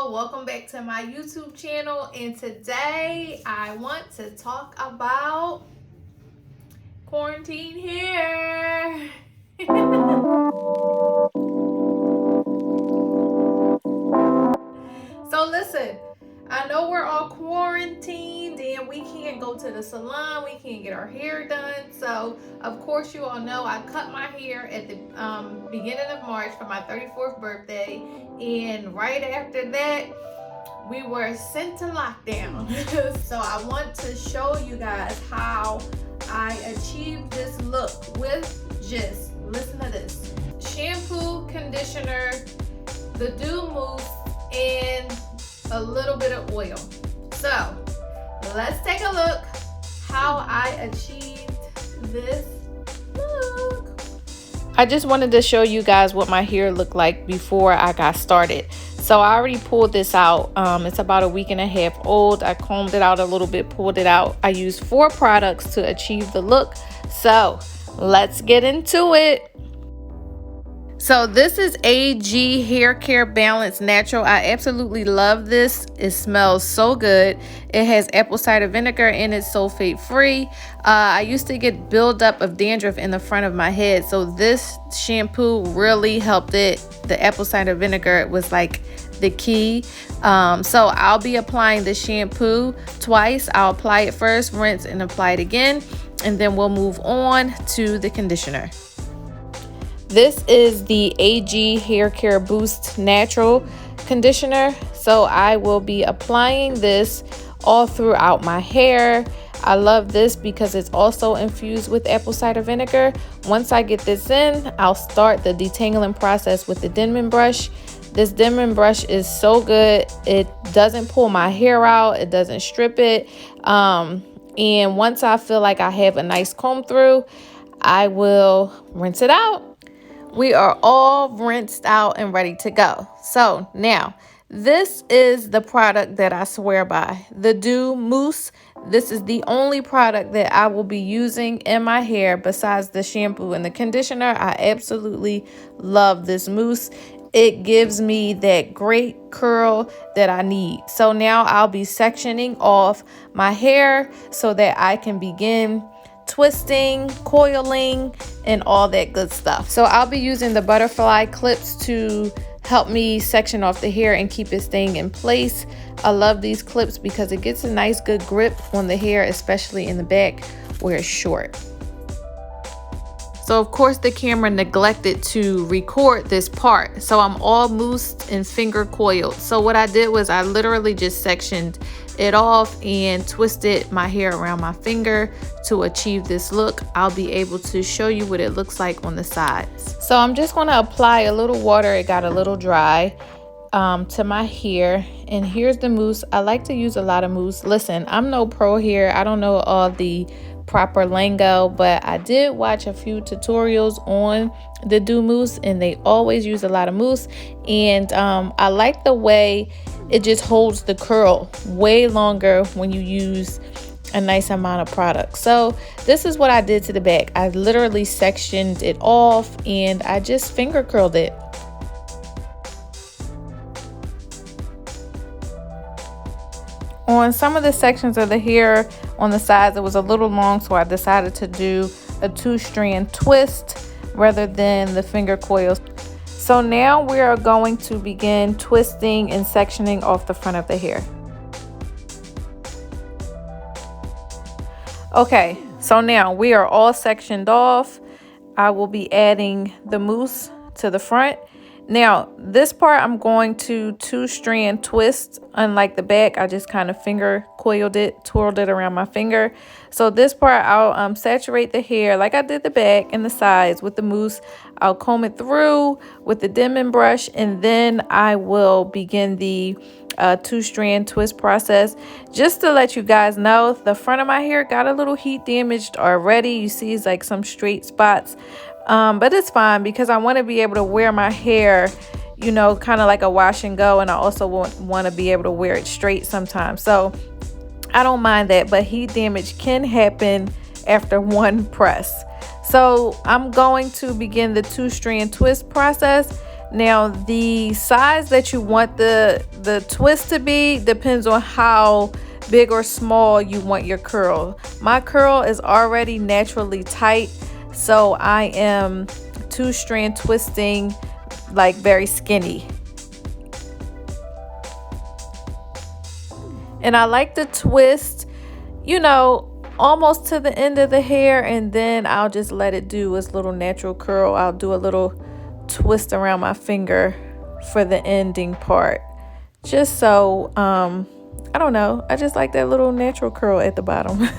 y'all, welcome back to my YouTube channel, and today I want to talk about quarantine hair. So listen, I know we're all quarantined and we can't go to the salon, we can't get our hair done. So of course you all know I cut my hair at the beginning of March for my 34th birthday, and right after that we were sent to lockdown. So I want to show you guys how I achieved this look with just, listen to this, shampoo, conditioner, the mousse, and a little bit of oil. So let's take a look how I achieved this look. I just wanted to show you guys what my hair looked like before I got started. So I already pulled this out. It's about a week and a half old. I combed it out a little bit, pulled it out. I used 4 products to achieve the look. So let's get into it. So this is AG Hair Care Balance Natural. I absolutely love this. It smells so good. It has apple cider vinegar in it, sulfate-free. I used to get buildup of dandruff in the front of my head, so this shampoo really helped it. The apple cider vinegar was like the key. So I'll be applying the shampoo twice. I'll apply it first, rinse, and apply it again, and then we'll move on to the conditioner. This is the AG Hair Care Boost Natural Conditioner. So I will be applying this all throughout my hair. I love this because it's also infused with apple cider vinegar. Once I get this in, I'll start the detangling process with the denman brush. This denman brush is so good. It doesn't pull my hair out. It doesn't strip it. And once I feel like I have a nice comb through, I will rinse it out. We are all rinsed out and ready to go. So now, this is the product that I swear by, the Mousse. This is the only product that I will be using in my hair besides the shampoo and the conditioner. I absolutely love this mousse. It gives me that great curl that I need. So now I'll be sectioning off my hair so that I can begin twisting, coiling, and all that good stuff. So I'll be using the butterfly clips to help me section off the hair and keep it staying in place. I love these clips because it gets a nice good grip on the hair, especially in the back where it's short. So of course the camera neglected to record this part, so I'm all moussed and finger coiled. So what I did was I literally just sectioned it off and twisted my hair around my finger to achieve this look. I'll be able to show you what it looks like on the sides. So I'm just going to apply a little water. It got a little dry to my hair, and here's the mousse. I like to use a lot of mousse. Listen, I'm no pro here. I don't know all the proper lingo, but I did watch a few tutorials on the mousse, and they always use a lot of mousse, and I like the way it just holds the curl way longer when you use a nice amount of product. So this is what I did to the back. I literally sectioned it off and I just finger curled it. On some of the sections of the hair on the sides, it was a little long, so I decided to do a 2-strand twist rather than the finger coils. So now we are going to begin twisting and sectioning off the front of the hair. Okay, so now we are all sectioned off. I will be adding the mousse to the front. Now, this part I'm going to 2-strand twist. Unlike the back, I just kind of finger coiled it, twirled it around my finger. So this part, I'll saturate the hair like I did the back and the sides with the mousse. I'll comb it through with the denman brush, and then I will begin the 2-strand twist process. Just to let you guys know, the front of my hair got a little heat damaged already. You see it's like some straight spots. But it's fine because I want to be able to wear my hair, you know, kind of like a wash and go, and I also want to be able to wear it straight sometimes. So I don't mind that, but heat damage can happen after one press. So I'm going to begin the 2-strand twist process. Now the size that you want the twist to be depends on how big or small you want your curl. My curl is already naturally tight, so I am 2-strand twisting like very skinny. And I like to twist, you know, almost to the end of the hair, and then I'll just let it do its little natural curl. I'll do a little twist around my finger for the ending part, just so I don't know, I just like that little natural curl at the bottom.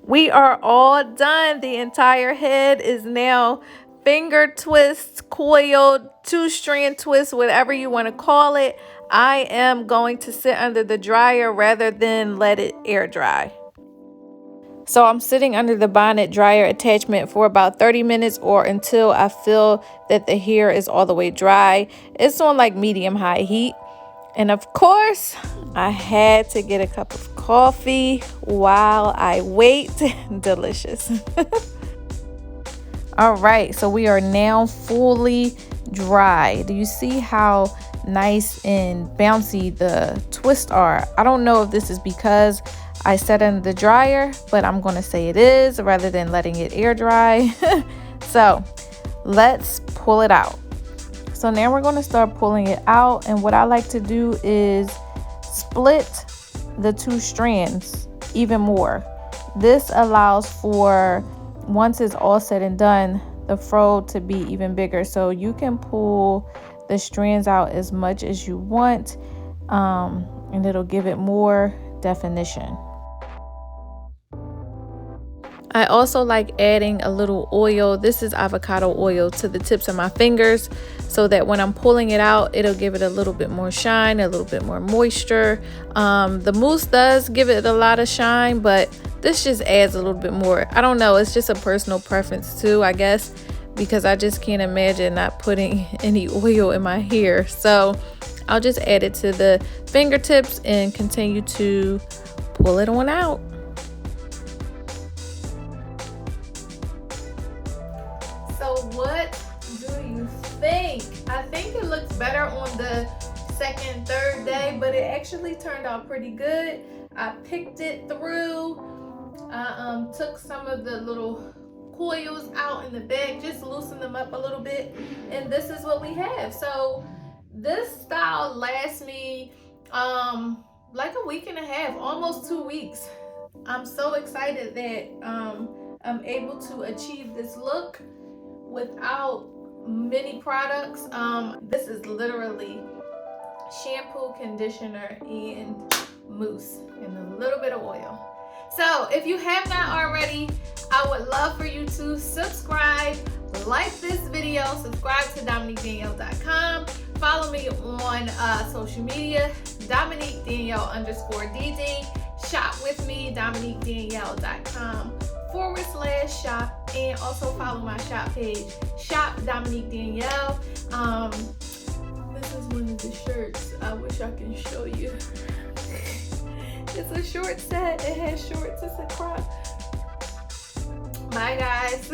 We are all done. The entire head is now finger twist, coiled, 2-strand twist, whatever you want to call it. I am going to sit under the dryer rather than let it air dry. So I'm sitting under the bonnet dryer attachment for about 30 minutes or until I feel that the hair is all the way dry. It's on like medium high heat. And of course, I had to get a cup of coffee while I wait. Delicious. All right, so we are now fully dry. Do you see how nice and bouncy the twists are? I don't know if this is because I set in the dryer, but I'm going to say it is rather than letting it air dry. So let's pull it out. So now we're going to start pulling it out, and what I like to do is split the 2 strands even more. This allows for, once it's all said and done, the fro to be even bigger, so you can pull the strands out as much as you want, and it'll give it more definition. I also like adding a little oil. This is avocado oil to the tips of my fingers so that when I'm pulling it out, it'll give it a little bit more shine, a little bit more moisture. The mousse does give it a lot of shine, but this just adds a little bit more. I don't know, it's just a personal preference too, I guess, because I just can't imagine not putting any oil in my hair. So I'll just add it to the fingertips and continue to pull it on out. So what do you think? I think it looks better on the second, third day, but it actually turned out pretty good. I picked it through. I took some of the little coils out in the bag, just loosen them up a little bit, and this is what we have. So this style lasts me like a week and a half, almost 2 weeks. I'm so excited that I'm able to achieve this look without many products. This is literally shampoo, conditioner, and mousse, and a little bit of oil. So if you have not already, I would love for you to subscribe, like this video, subscribe to DominiqueDanielle.com, follow me on social media, Dominique Danielle _DD, shop with me, DominiqueDanielle.com/shop, and also follow my shop page, Shop Dominique Danielle. This is one of the shirts. I wish I can show you. It's a short set. It has shorts. It's a crop. Bye, guys.